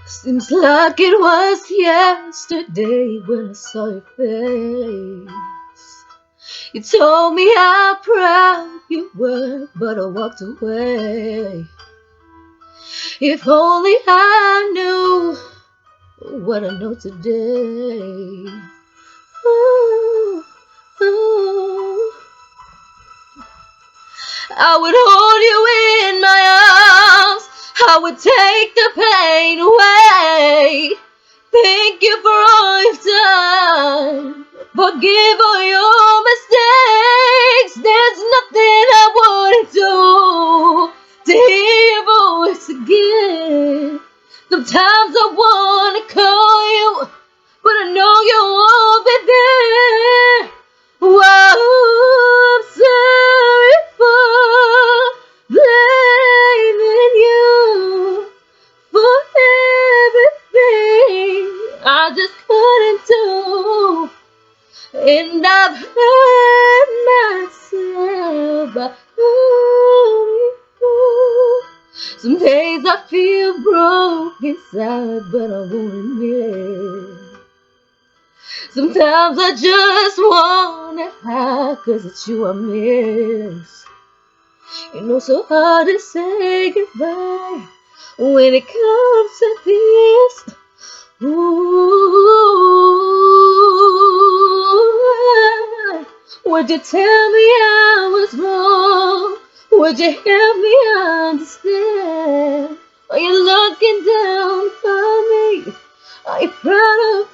Seems like it was yesterday when I saw your face. You told me how proud you were, but I walked away. If only I knew what I know today. Ooh, ooh. I would hold you in my arms. I would take the pain away. Thank you for all you've done. Forgive all your mistakes. There's nothing I wouldn't do to hear your voice again. Sometimes I wanna call you, but I know you won't be there. Whoa, I'm sorry for blaming you for everything I just couldn't do. And I've hurt myself by you. Some days I feel broke inside, but I won't admit. Sometimes I just wanna hide, 'cause it's you I miss. You know, so hard to say goodbye when it comes to this. Ooh, would you tell me I was wrong? Would you help me understand? Are you looking down on me? Are you proud of